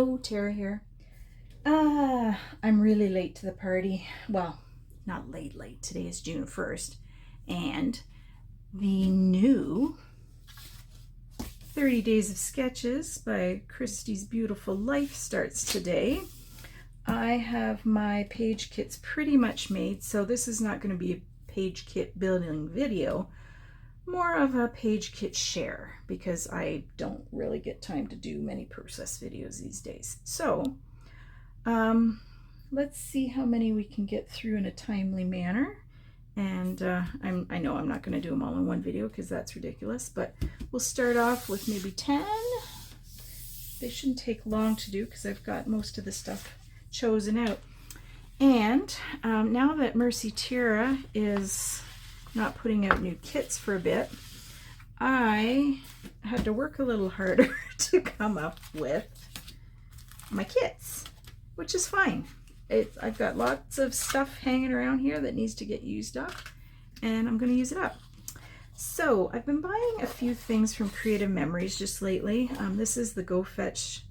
Hello, Tara here. I'm really late to the party. Well, not late. Today is June 1st. And the new 30 Days of Sketches by Christy's Beautiful Life starts today. I have my page kits pretty much made, so this is not going to be a page kit building video, more of a page kit share, because I don't really get time to do many process videos these days. So let's see how many we can get through in a timely manner. And I know I'm not going to do them all in one video because that's ridiculous, but we'll start off with maybe 10. They shouldn't take long to do because I've got most of the stuff chosen out. And now that Mercy Tira is not putting out new kits for a bit, I had to work a little harder to come up with my kits, which is fine. I've got lots of stuff hanging around here that needs to get used up, and I'm going to use it up. So I've been buying a few things from Creative Memories just lately. This is the Go Fetch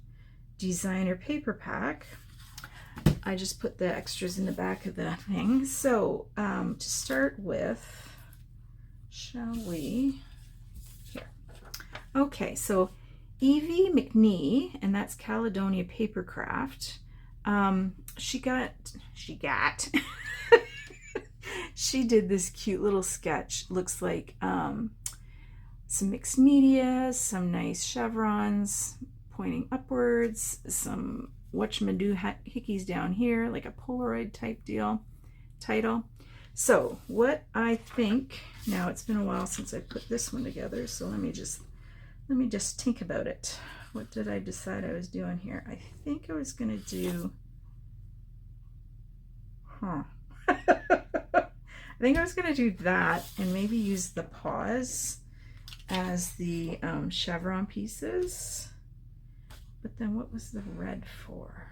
Designer Paper Pack. I just put the extras in the back of the thing. So to start with, shall we? Here. Okay, so Evie McNee, and that's Caledonia Papercraft. She did this cute little sketch. Looks like some mixed media, some nice chevrons pointing upwards, some whatchamadoo hickeys down here, like a Polaroid type deal title. So what I think, now it's been a while since I put this one together, so let me just think about it. What did I decide I was doing here? I think I was gonna do, I think I was gonna do that and maybe use the paws as the chevron pieces. But then what was the red for?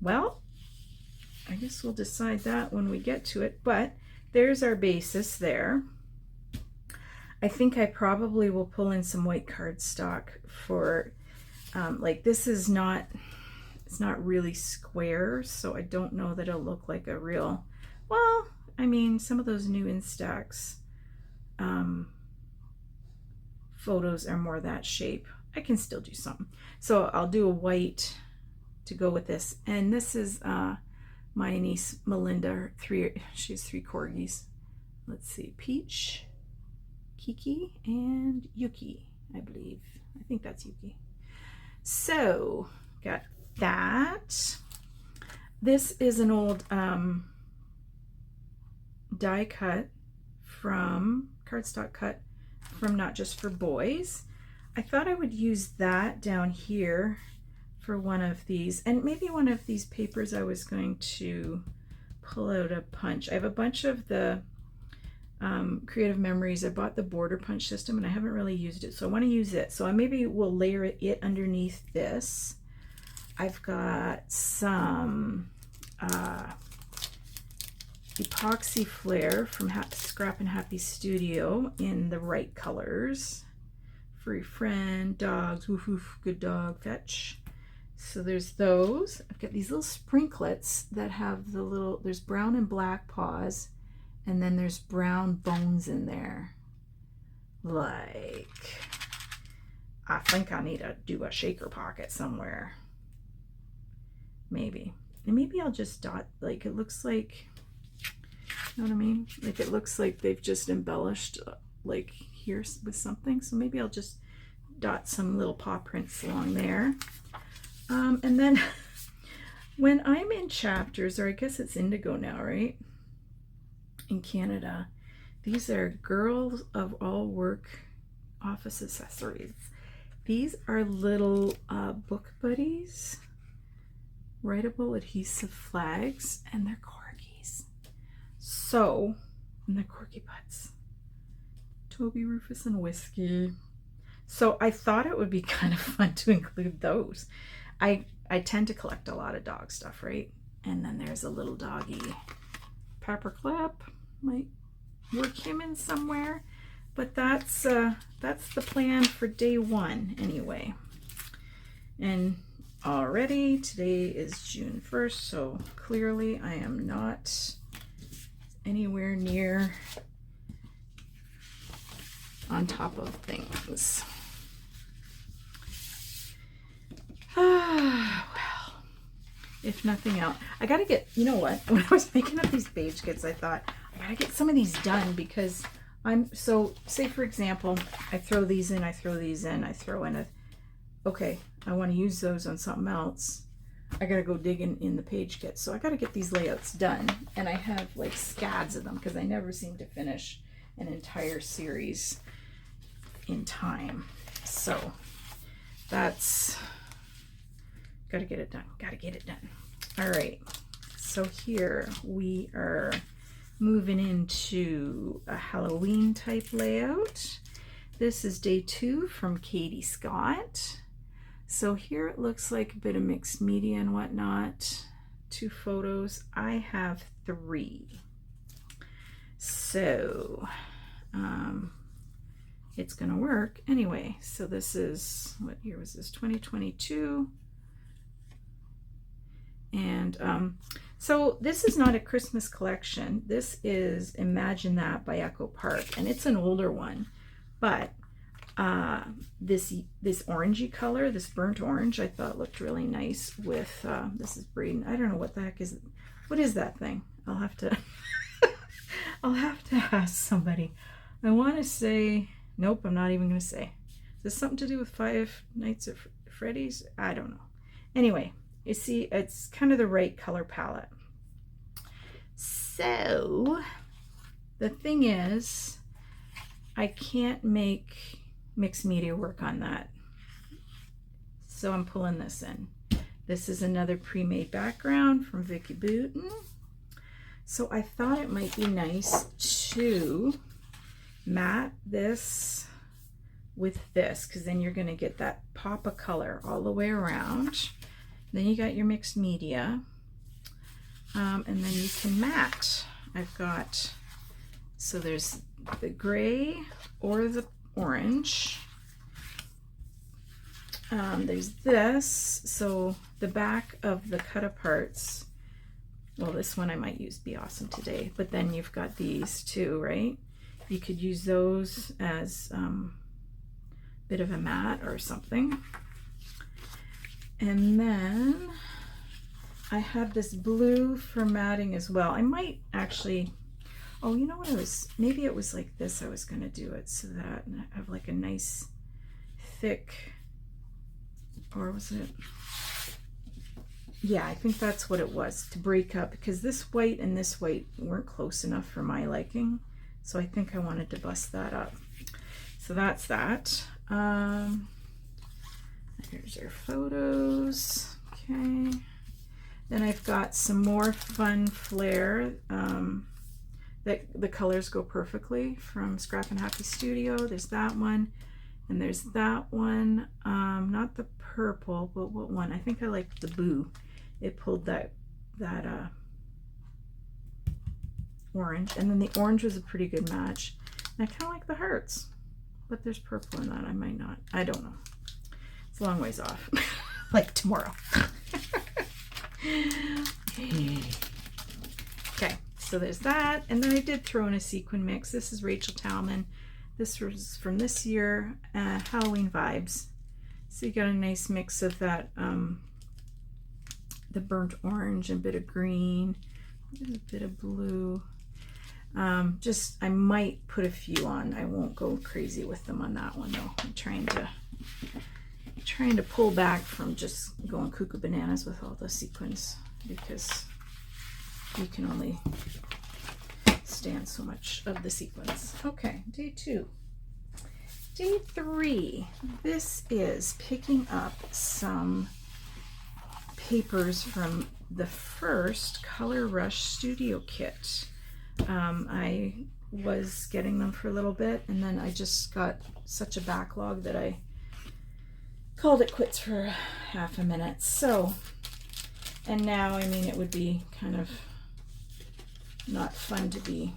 Well, I guess we'll decide that when we get to it, but there's our basis there. I think I probably will pull in some white cardstock for, like this is not, it's not really square, so I don't know that it'll look like a real, well, I mean, some of those new Instax photos are more that shape. I can still do something. So I'll do a white to go with this. And this is my niece Melinda, she has 3 corgis. Let's see, Peach, Kiki, and Yuki, I believe. I think that's Yuki. So got that. This is an old die cut from cardstock cut from Not Just for Boys. I thought I would use that down here for one of these, and maybe one of these papers I was going to pull out a punch. I have a bunch of the Creative Memories. I bought the border punch system and I haven't really used it, so I want to use it. So I maybe will layer it underneath this. I've got some epoxy flare from Scrap and Happy Studio in the right colors. Furry friend, dogs, woof woof, good dog, fetch. So there's those. I've got these little sprinklets that have the little, there's brown and black paws, and then there's brown bones in there. Like, I think I need to do a shaker pocket somewhere. Maybe. And maybe I'll just dot, like it looks like, you know what I mean? Like it looks like they've just embellished like here with something. So maybe I'll just dot some little paw prints along there. And then when I'm in chapters, or I guess it's indigo now, right? In Canada, these are Girls of All Work Office Accessories. These are little book buddies, writable adhesive flags, and they're corgis. So, and they're corgi butts. Toby, Rufus, and Whiskey. So I thought it would be kind of fun to include those. I tend to collect a lot of dog stuff, right? And then there's a little doggy Paperclip. Might work him in somewhere. but that's the plan for day one anyway. And already today is June 1st, so clearly I am not anywhere near on top of things. Well, if nothing else, I gotta get, you know what, when I was making up these page kits, I thought I gotta get some of these done, because so say for example, I throw these in, I throw in a, okay, I want to use those on something else. I gotta go digging in the page kit, so I gotta get these layouts done, and I have like scads of them because I never seem to finish an entire series in time. So that's, gotta get it done. All right, so here we are moving into a Halloween type layout. This is day 2 from Katie Scott. So here it looks like a bit of mixed media and whatnot. 2 photos. I have 3. So it's gonna work anyway. So this is, what year was this? 2022. And so this is not a Christmas collection. This is Imagine That by Echo Park, and it's an older one, but this orangey color, this burnt orange, I thought looked really nice with this is Braden. I don't know what the heck is, what is that thing? I'll have to I'll have to ask somebody. I want to say, nope, I'm not even going to say. Is this something to do with Five Nights at Freddy's? I don't know. Anyway, you see, it's kind of the right color palette. So the thing is, I can't make mixed media work on that. So I'm pulling this in. This is another pre-made background from Vicky Booten. So I thought it might be nice to matte this with this, because then you're going to get that pop of color all the way around. Then you got your mixed media, and then you can matte. I've got, so there's the gray or the orange. There's this, so the back of the cut aparts, well, this one I might use Be Awesome Today, but then you've got these too, right? You could use those as bit of a matte or something. And then I have this blue for matting as well. I might actually, oh, you know what, maybe it was like this I was going to do it, so that I have like a nice thick, or was it? Yeah, I think that's what it was, to break up, because this white and this white weren't close enough for my liking. So I think I wanted to bust that up. So that's that. Here's our photos. Okay. Then I've got some more fun flair that the colors go perfectly from Scrap and Happy Studio. There's that one, and there's that one. Not the purple, but what one? I think I like the Boo. It pulled that orange, and then the orange was a pretty good match. And I kind of like the hearts, but there's purple in that. I might not. I don't know. It's a long ways off. Like tomorrow. Okay, so there's that. And then I did throw in a sequin mix. This is Rachel Talman. This was from this year, Halloween Vibes. So you got a nice mix of that, the burnt orange and a bit of green, a bit of blue. Just, I might put a few on. I won't go crazy with them on that one though. I'm trying to pull back from just going cuckoo bananas with all the sequins, because you can only stand so much of the sequins. Okay, day 2. Day 3, this is picking up some papers from the first Color Rush Studio Kit. I was getting them for a little bit, and then I just got such a backlog that I called it quits for half a minute. So, and now, I mean, it would be kind of not fun to be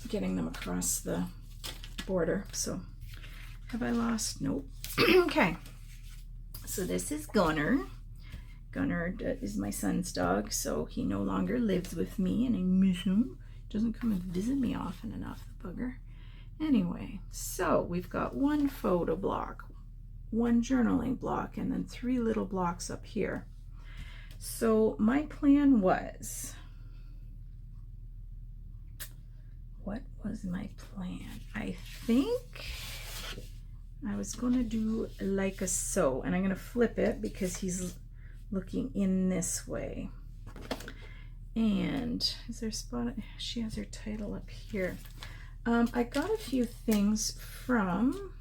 getting them across the border. So have I lost? Nope. Okay. So this is Gunner. Gunner is my son's dog, so he no longer lives with me, and I miss him. Doesn't come and visit me often enough, the bugger. Anyway, so we've got one photo block, one journaling block, and then 3 little blocks up here. So my plan was, what was my plan? I think I was going to do like a so, and I'm going to flip it because he's looking in this way. And is there a spot? She has her title up here. I got a few things from,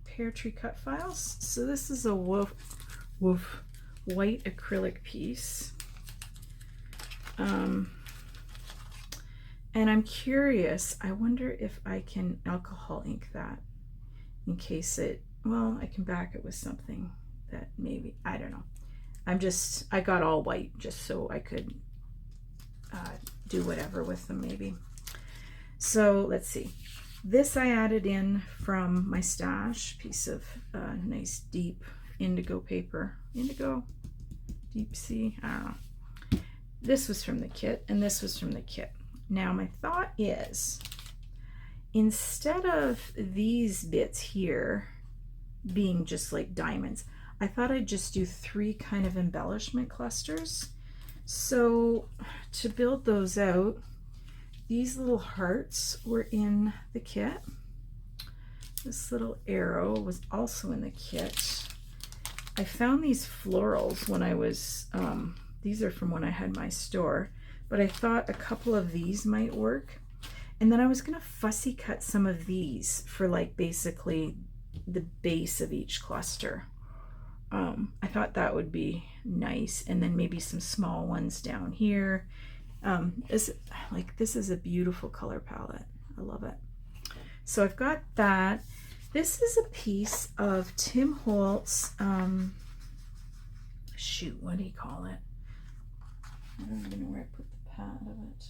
Pear Tree Cut Files. So this is a white acrylic piece. And I'm curious, I wonder if I can alcohol ink that in case it, well, I can back it with something that maybe, I don't know. I got all white just so I could do whatever with them maybe. So let's see. This I added in from my stash, piece of nice deep indigo paper. Indigo? Deep sea? I don't know. This was from the kit, and this was from the kit. Now my thought is, instead of these bits here being just like diamonds, I thought I'd just do 3 kind of embellishment clusters. So to build those out, these little hearts were in the kit. This little arrow was also in the kit. I found these florals when I was, these are from when I had my store, but I thought a couple of these might work. And then I was gonna fussy cut some of these for like basically the base of each cluster. I thought that would be nice, and then maybe some small ones down here. This is a beautiful color palette. I love it. So I've got that. This is a piece of Tim Holtz, shoot, what do you call it? I don't even know where I put the pad of it.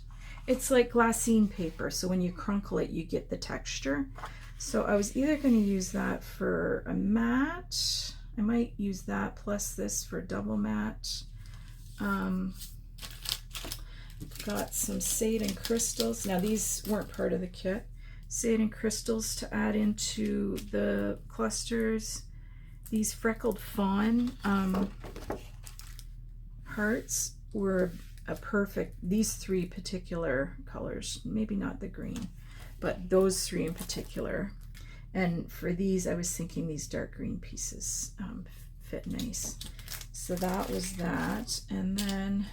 It's like glassine paper, so when you crunkle it, you get the texture. So I was either going to use that for a matte. I might use that plus this for double matte. Got some Sade crystals. Now these weren't part of the kit. Sade crystals to add into the clusters. These freckled fawn hearts were a perfect, these 3 particular colors, maybe not the green, but those 3 in particular. And for these, I was thinking these dark green pieces fit nice. So that was that. And then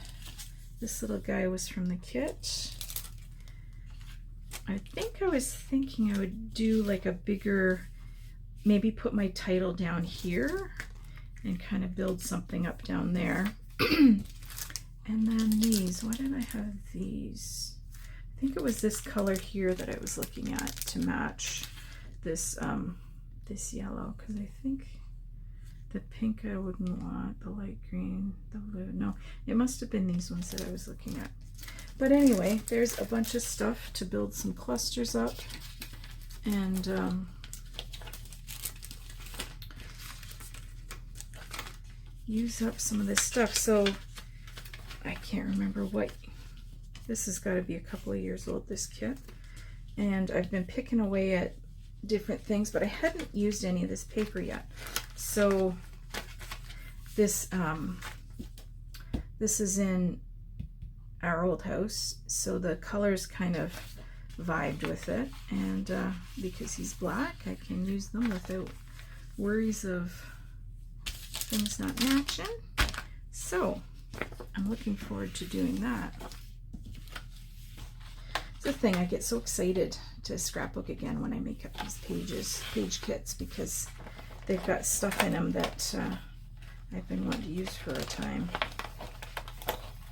this little guy was from the kit. I think I was thinking I would do like a bigger, maybe put my title down here and kind of build something up down there. And then these, why did I have these? I think it was this color here that I was looking at to match this this yellow, because I think the pink I wouldn't want, the light green, the blue, no, it must have been these ones that I was looking at. But anyway, there's a bunch of stuff to build some clusters up, and use up some of this stuff. So I can't remember what, this has got to be a couple of years old, this kit, and I've been picking away at different things, but I hadn't used any of this paper yet. So this this is in our old house, so the colors kind of vibed with it, and because he's black, I can use them without worries of things not matching. So I'm looking forward to doing that. It's the thing, I get so excited to scrapbook again when I make up these page kits, because they've got stuff in them that I've been wanting to use for a time,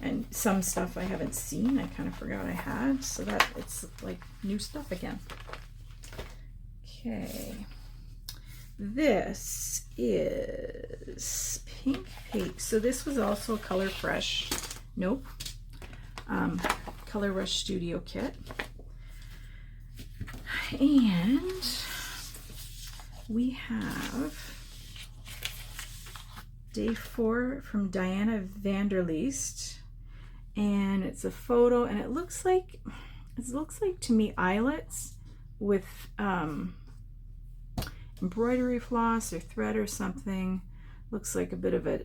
and some stuff I haven't seen, I kind of forgot I had, so that it's like new stuff again. Okay, this is pink paint. So this was also a Color Fresh, Color Rush Studio kit. And we have day 4 from Diana Vanderleest, and it's a photo, and it looks like to me eyelets with embroidery floss or thread or something. Looks like a bit of a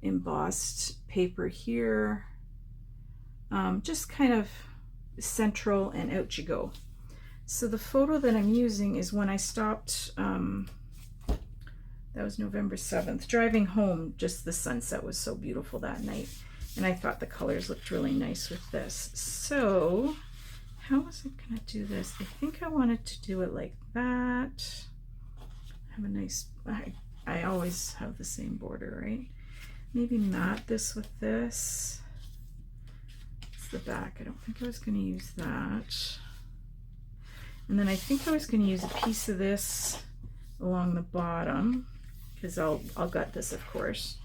embossed paper here, just kind of central, and out you go. So the photo that I'm using is when I stopped, that was November 7th, driving home. Just the sunset was so beautiful that night, and I thought the colors looked really nice with this. So how was I gonna do this? I think I wanted to do it like that. Have a nice, I always have the same border, right? Maybe mat this with this. It's the back. I don't think I was gonna use that. And then I think I was gonna use a piece of this along the bottom, because I'll gut this, of course.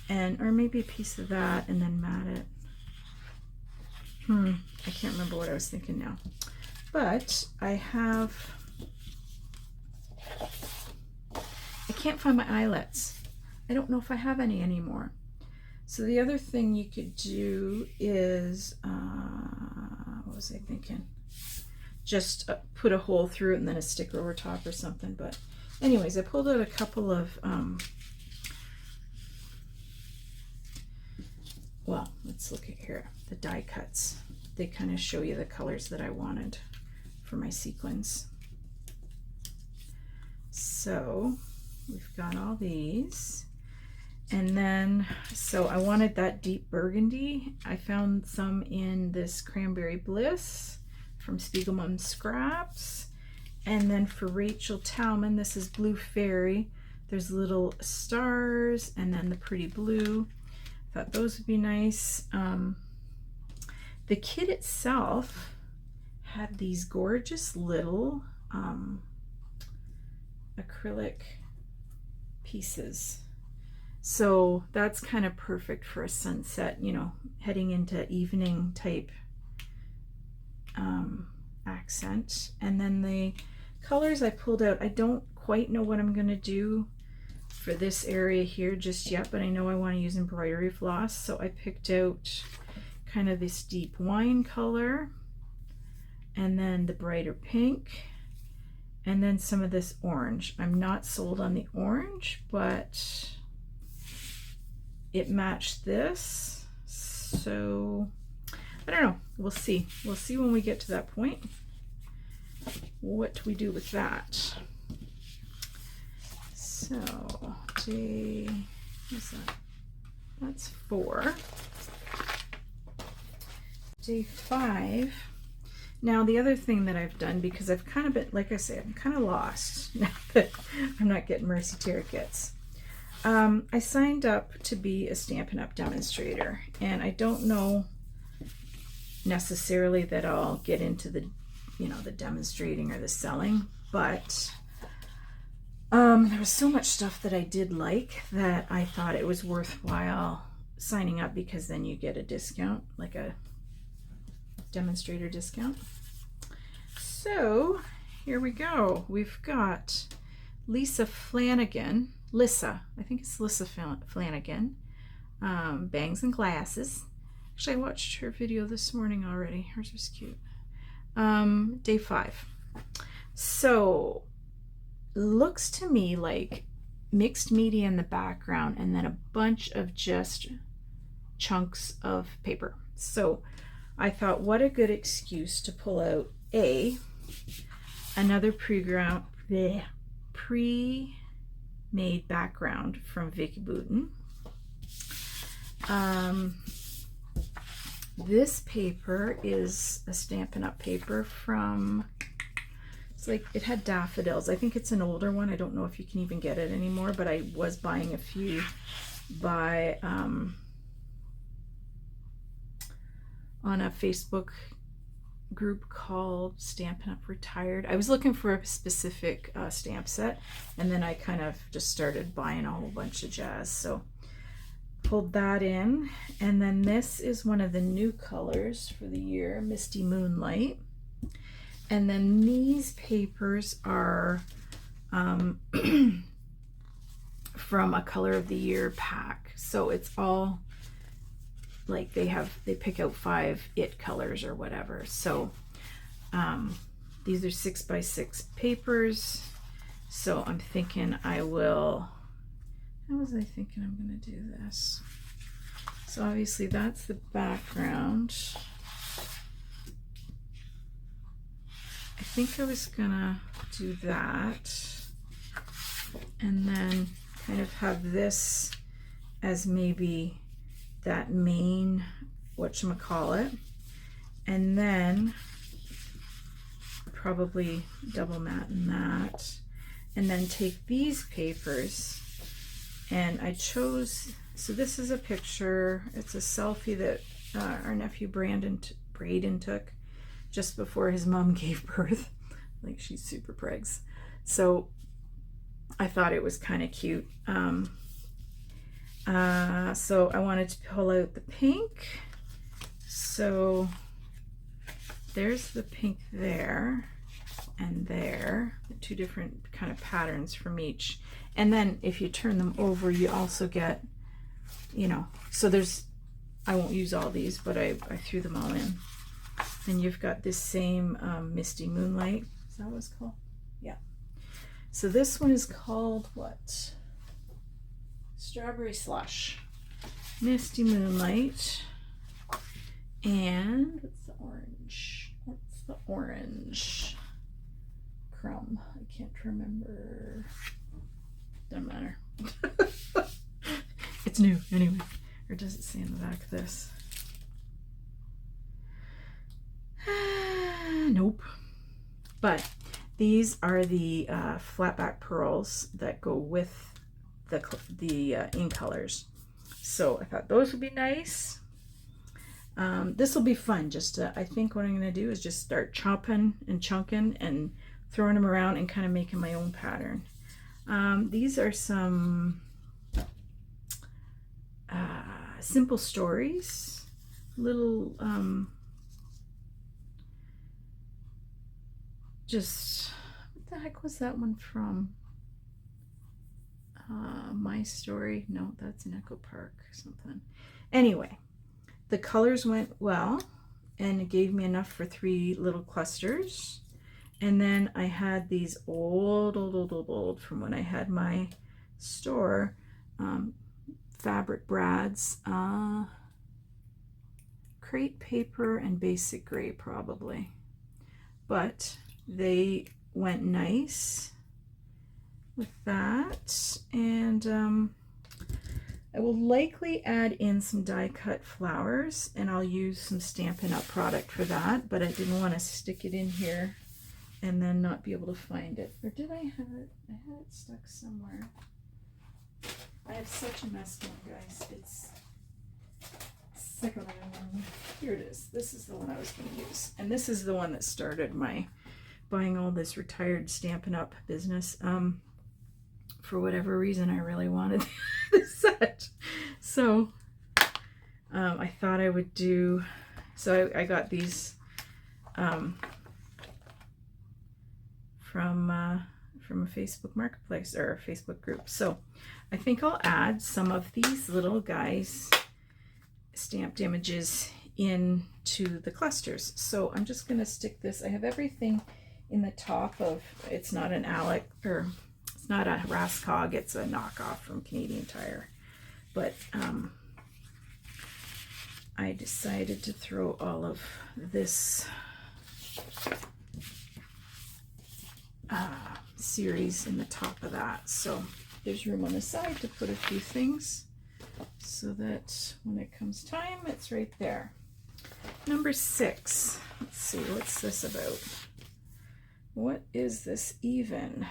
And, or maybe a piece of that and then mat it. I can't remember what I was thinking now. But I can't find my eyelets. I don't know if I have any anymore. So the other thing you could do is, what was I thinking? Just put a hole through it and then a sticker over top or something. But anyways, I pulled out a couple of, well, let's look at here, the die cuts. They kind of show you the colors that I wanted for my sequins. So we've got all these. And then, so I wanted that deep burgundy. I found some in this Cranberry Bliss from Spiegelman Scraps. And then for Rachel Talman, this is Blue Fairy. There's little stars and then the pretty blue. Thought those would be nice. The kit itself had these gorgeous little acrylic pieces. So that's kind of perfect for a sunset, you know, heading into evening type accent. And then the colors I pulled out, I don't quite know what I'm going to do for this area here just yet, but I know I want to use embroidery floss, so I picked out kind of this deep wine color, and then the brighter pink, and then some of this orange. I'm not sold on the orange, but it matched this, so I don't know. We'll see. We'll see when we get to that point what we do with that. So what's that? That's 4. Day 5. Now the other thing that I've done, because I've kind of been, like I say, I'm kind of lost now that I'm not getting Mercy Terra kits. I signed up to be a Stampin' Up! Demonstrator, and I don't know necessarily that I'll get into the, you know, the demonstrating or the selling, but there was so much stuff that I did like that I thought it was worthwhile signing up, because then you get a discount, like a demonstrator discount. So here we go. We've got Lissa Flanagan, I think it's Lissa Flanagan, Bangs and Glasses. Actually, I watched her video this morning already. Hers was cute. Day 5. So looks to me like mixed media in the background and then a bunch of just chunks of paper. So I thought, what a good excuse to pull out another pre-made background from Vicky Boutin. This paper is a Stampin' Up! Paper from, it's like, it had daffodils. I think it's an older one. I don't know if you can even get it anymore, but I was buying a few by on a Facebook group called Stampin' Up! Retired. I was looking for a specific stamp set, and then I kind of just started buying a whole bunch of jazz. So pulled that in, and then this is one of the new colors for the year, Misty Moonlight. And then these papers are from a color of the year pack. So it's all like they pick out 5 it colors or whatever. So these are 6x6 papers. So I'm thinking how was I thinking I'm gonna do this? So obviously that's the background. I think I was gonna do that and then kind of have this as maybe that main whatchamacallit, and then probably double matte in that, and then take these papers, and I chose, so this is a picture, it's a selfie that our nephew Braden took just before his mom gave birth. Like, she's super pregs. So I thought it was kind of cute. So I wanted to pull out the pink. So there's the pink there and there, the 2 different kind of patterns from each. And then if you turn them over, you also get, you know, so there's, I won't use all these, but I threw them all in. Then you've got this same Misty Moonlight. Is that what it's called? Yeah. So this one is called what? Strawberry Slush. Misty Moonlight. And what's the orange? What's the orange? Crumb. I can't remember. Doesn't matter. It's new anyway. Or does it say in the back of this? Nope. But these are the flatback pearls that go with the ink colors. So I thought those would be nice. This will be fun. Just I think what I'm going to do is just start chopping and chunking and throwing them around and kind of making my own pattern. These are some simple stories, little just, what the heck was that one from? My Story? No, that's in Echo Park or something. Anyway, the colors went well and it gave me enough for 3 little clusters. And then I had these old from when I had my store, Fabric Brads, crepe paper and basic gray probably, but they went nice with that. And I will likely add in some die cut flowers, and I'll use some Stampin' Up! Product for that, but I didn't want to stick it in here and then not be able to find it. Or did I have it? I had it stuck somewhere. I have such a mess now, guys. It's second one. Here it is. This is the one I was going to use. And this is the one that started my buying all this retired Stampin' Up! Business. For whatever reason, I really wanted this set. So I thought I would do, so I got these from a Facebook marketplace or a Facebook group. So I think I'll add some of these little guys stamped images into the clusters. So I'm just going to stick this. I have everything in the top of, it's not an Alec, or it's not a Rascog, it's a knockoff from Canadian Tire. But I decided to throw all of this series in the top of that. So there's room on the side to put a few things so that when it comes time, it's right there. Number 6. Let's see, what's this about? What is this even?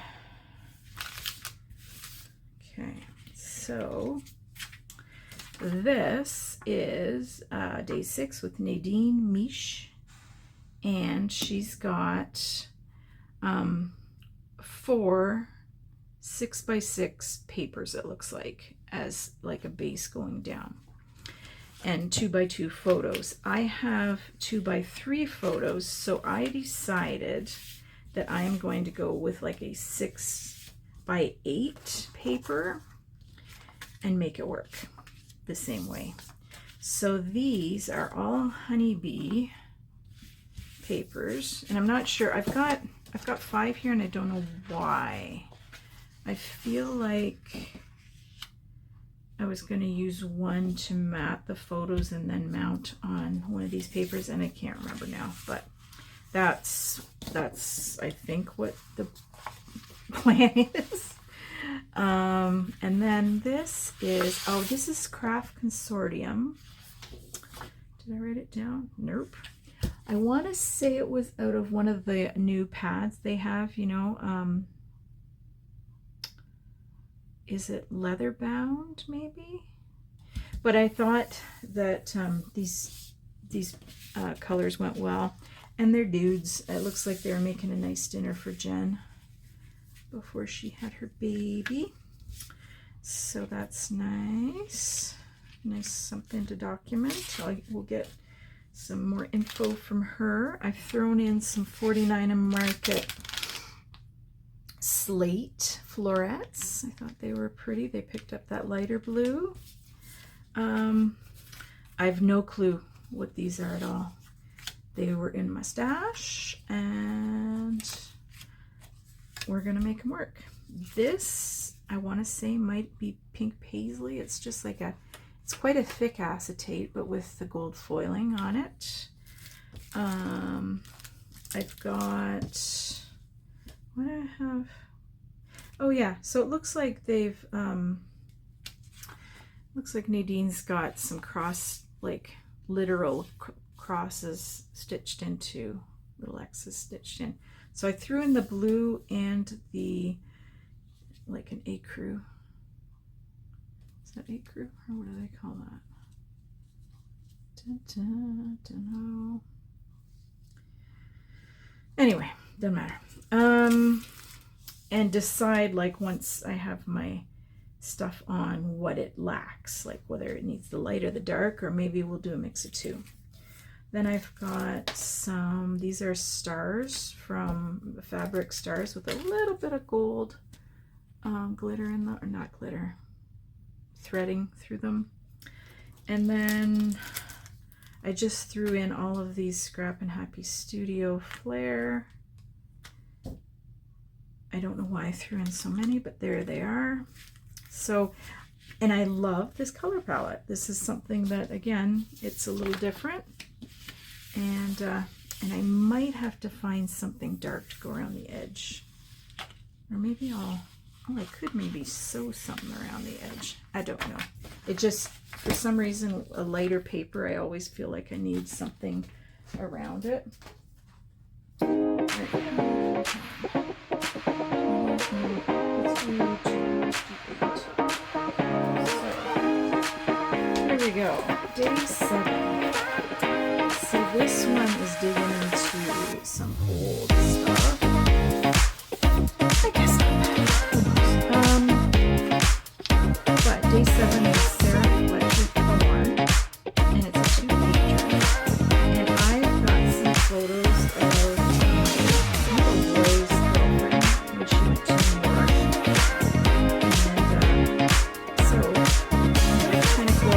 Okay, so this is day 6 with Nadine Miche, and she's got 4 6x6 papers, it looks like, as like a base going down. and 2x2 photos. I have 2x3 photos, so I decided that I am going to go with like a 6x8 paper and make it work the same way. So these are all honeybee papers, and I'm not sure. I've got 5 here, and I don't know why. I feel like I was going to use one to mat the photos and then mount on one of these papers, and I can't remember now, but that's I think what the plan is. And then this is, oh, this is Craft Consortium. Did I write it down? Nope. I want to say it was out of one of the new pads they have, you know. Is it leather bound maybe? But I thought that these colors went well, and they're dudes. It looks like they were making a nice dinner for Jen before she had her baby. So that's nice. Nice something to document. We'll get some more info from her. I've thrown in some 49 and Market slate florets. I thought they were pretty. They picked up that lighter blue. I have no clue what these are at all. They were in my stash, and we're gonna make them work. This, I want to say, might be pink paisley. It's just like it's quite a thick acetate, but with the gold foiling on it. I've got, what do I have? Oh yeah, so it looks like they've, looks like Nadine's got some literal crosses stitched into, little X's stitched in. So I threw in the blue and the, like an ecru. Is that ecru, or what do they call that? Don't know. Anyway, doesn't matter. And decide, like, once I have my stuff on, what it lacks, like whether it needs the light or the dark, or maybe we'll do a mix of two. Then I've got some, these are stars from Fabric Stars with a little bit of gold glitter in them, or not glitter, threading through them. And then I just threw in all of these Scrap and Happy Studio Flare. I don't know why I threw in so many, but there they are. So, and I love this color palette. This is something that, again, it's a little different. And I might have to find something dark to go around the edge. Or maybe I could maybe sew something around the edge. I don't know. It just, for some reason, a lighter paper, I always feel like I need something around it. Here we go. Day 7. So this one is digging into some old stuff. I guess not bad. But day 7 is Sarah Fletcher Corn, and it's a 2-pager. And I've got some photos of my boy's girlfriend when she went to New York. And so I'm gonna kind of go.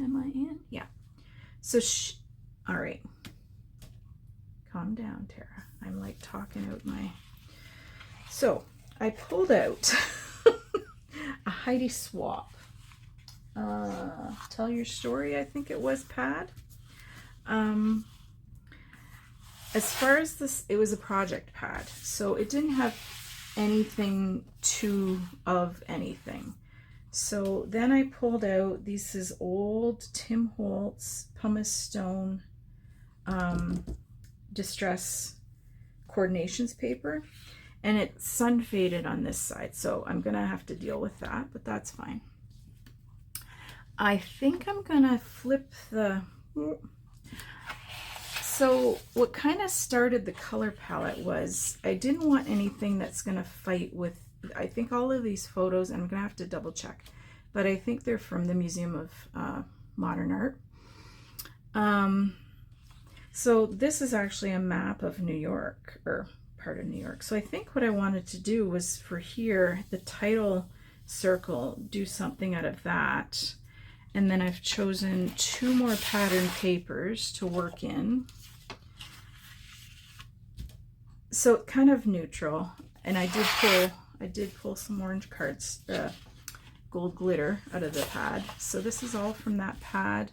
Am I in? Yeah. So all right. Calm down, Tara. I'm like talking out my. So I pulled out a Heidi Swap. Tell Your Story, I think it was, pad. As far as this, it was a project pad, so it didn't have anything of anything. So then I pulled out, this is old Tim Holtz pumice stone distress coordinations paper, and it's sun faded on this side, so I'm gonna have to deal with that, but that's fine. I think I'm gonna flip the, so what kind of started the color palette was I didn't want anything that's gonna fight with, I think all of these photos, and I'm gonna have to double check, but I think they're from the Museum of modern art. So this is actually a map of New York, or part of New York. So I think what I wanted to do was for here, the title circle, do something out of that. And then I've chosen 2 more pattern papers to work in. So kind of neutral. And I did pull some orange cards, gold glitter out of the pad. So this is all from that pad.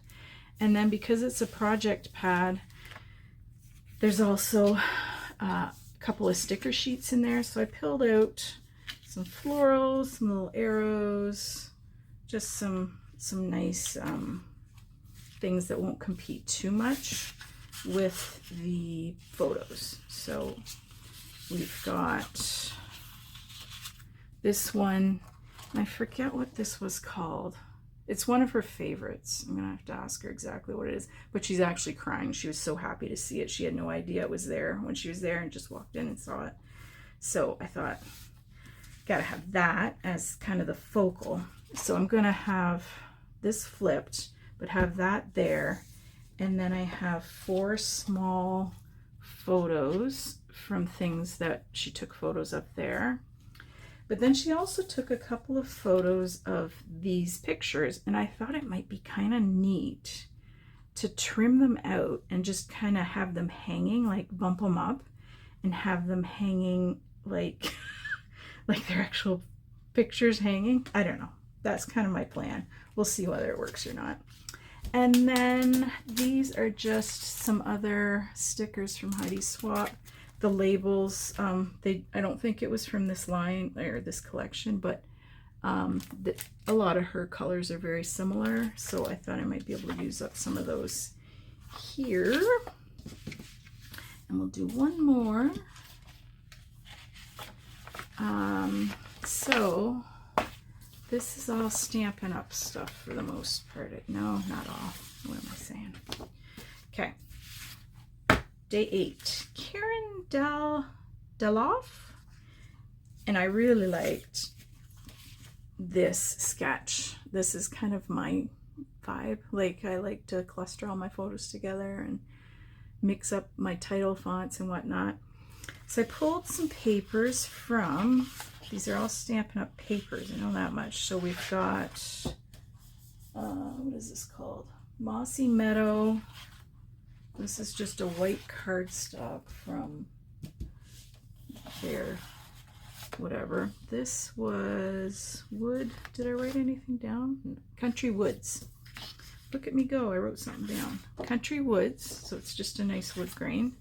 And then because it's a project pad, there's also a couple of sticker sheets in there. So I peeled out some florals, some little arrows, just some nice things that won't compete too much with the photos. So we've got this one. I forget what this was called. It's one of her favorites. I'm gonna have to ask her exactly what it is, but she's actually crying. She was so happy to see it. She had no idea it was there when she was there and just walked in and saw it. So I thought, gotta have that as kind of the focal. So I'm gonna have this flipped, but have that there. And then I have 4 small photos from things that she took photos of there. But then she also took a couple of photos of these pictures, and I thought it might be kind of neat to trim them out and just kind of have them hanging, like bump them up and have them hanging like like they're actual pictures hanging. I don't know. That's kind of my plan. We'll see whether it works or not. And then these are just some other stickers from Heidi Swap. The labels, I don't think it was from this line or this collection, but a lot of her colors are very similar, so I thought I might be able to use up some of those here. And we'll do one more. So this is all Stampin' Up stuff for the most part. No, not all. What am I saying? Okay. Day 8, Karen Deloff, and I really liked this sketch. This is kind of my vibe. Like, I like to cluster all my photos together and mix up my title fonts and whatnot. So I pulled some papers from, these are all Stampin' Up papers, I know that much. So we've got, what is this called? Mossy Meadow. This is just a white cardstock from their whatever. This was wood. Did I write anything down? Country Woods. Look at me go. I wrote something down. Country Woods. So it's just a nice wood grain.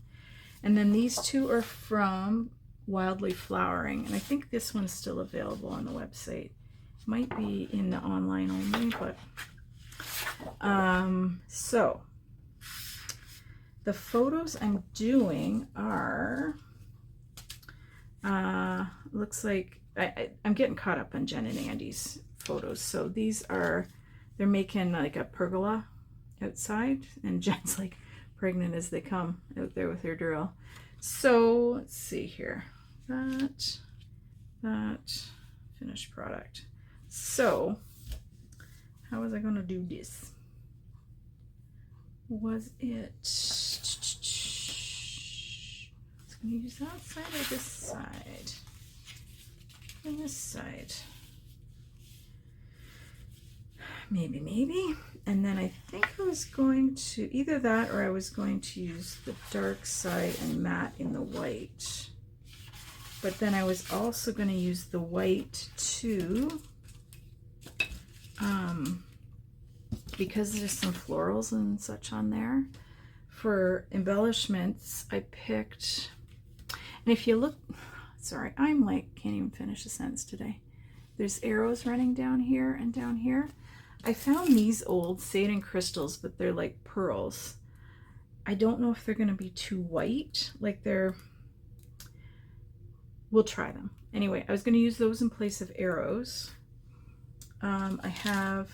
And then these 2 are from Wildly Flowering. And I think this one's still available on the website. Might be in the online only, but so the photos I'm doing are, looks like I'm getting caught up on Jen and Andy's photos. So these are, they're making like a pergola outside, and Jen's like pregnant as they come out there with her drill. So let's see here, that finished product. So how was I going to do this? Was it, I'm going to use that side or this side? And this side. Maybe. And then I think I was going to, either that or I was going to use the dark side and matte in the white. But then I was also going to use the white too. Because there's some florals and such on there. For embellishments, I picked, and if you look, sorry, I'm like, can't even finish a sentence today. There's arrows running down here and down here. I found these old Satan crystals, but they're like pearls. I don't know if they're gonna be too white, like we'll try them. Anyway, I was gonna use those in place of arrows. I have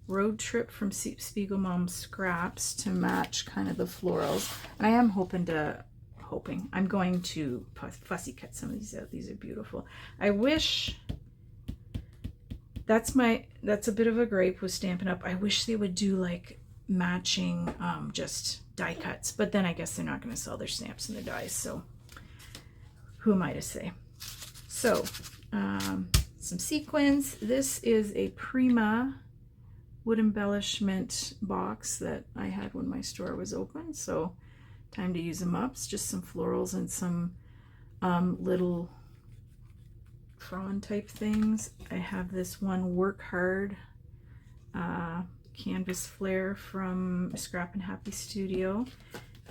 Road Trip from Spiegel Mom's Scraps to match kind of the florals. And I am I'm going to fussy cut some of these out. These are beautiful. I wish that's a bit of a gripe with Stampin' Up. I wish they would do like matching just die cuts, but then I guess they're not going to sell their stamps and their dies, so who am I to say? So some sequins. This is a Prima wood embellishment box that I had when my store was open, so time to use them up. It's just some florals and some little frond type things. I have this one Work Hard canvas flare from Scrap and Happy Studio.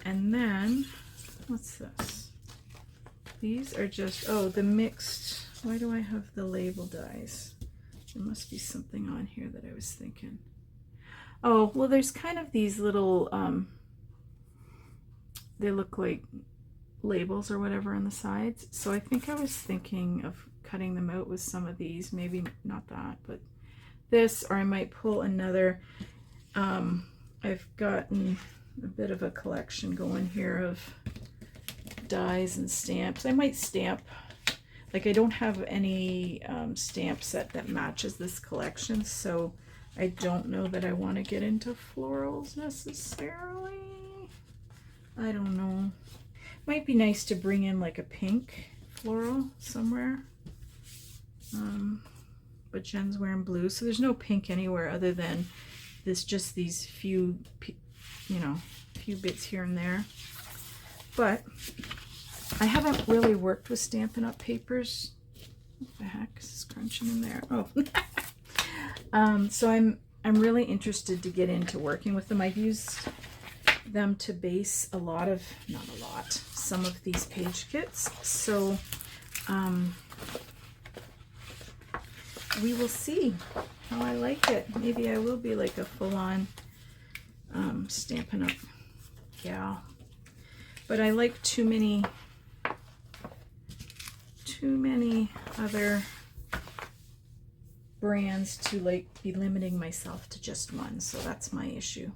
And then, what's this? These are just, oh, the mixed, why do I have the label dies? There must be something on here that I was thinking. Oh, well, there's kind of these little, they look like labels or whatever on the sides. So I think I was thinking of cutting them out with some of these, maybe not that, but this, or I might pull another. I've gotten a bit of a collection going here of dies and stamps. I might stamp, like I don't have any stamp set that matches this collection, so I don't know that I want to get into florals necessarily. I don't know. Might be nice to bring in like a pink floral somewhere. But Jen's wearing blue, so there's no pink anywhere other than this, just these few, you know, few bits here and there. But I haven't really worked with Stampin' Up! Papers. What the heck is this crunching in there? Oh. So I'm really interested to get into working with them. I've used them to base a lot of, not a lot, some of these page kits. So we will see how I like it. Maybe I will be like a full-on Stampin' Up! Gal. But I like too many other brands to like be limiting myself to just one, so that's my issue.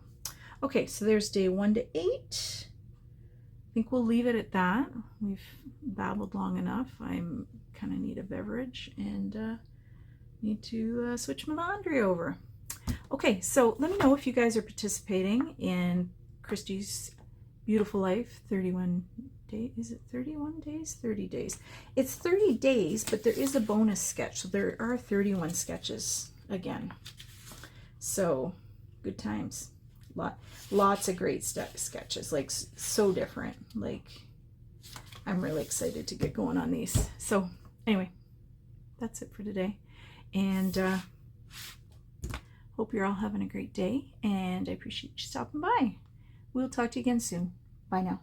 Okay, so there's day 1 to 8. I think we'll leave it at that. We've babbled long enough. I'm kind of need a beverage and need to switch my laundry over. Okay, so let me know if you guys are participating in Christy's Beautiful Life 31 days. Is it 31 days? 30 days. It's 30 days, but there is a bonus sketch. So there are 31 sketches again. So good times. Lots of great sketches, like so different. Like I'm really excited to get going on these. So anyway, that's it for today. And hope you're all having a great day, and I appreciate you stopping by. We'll talk to you again soon. Bye now.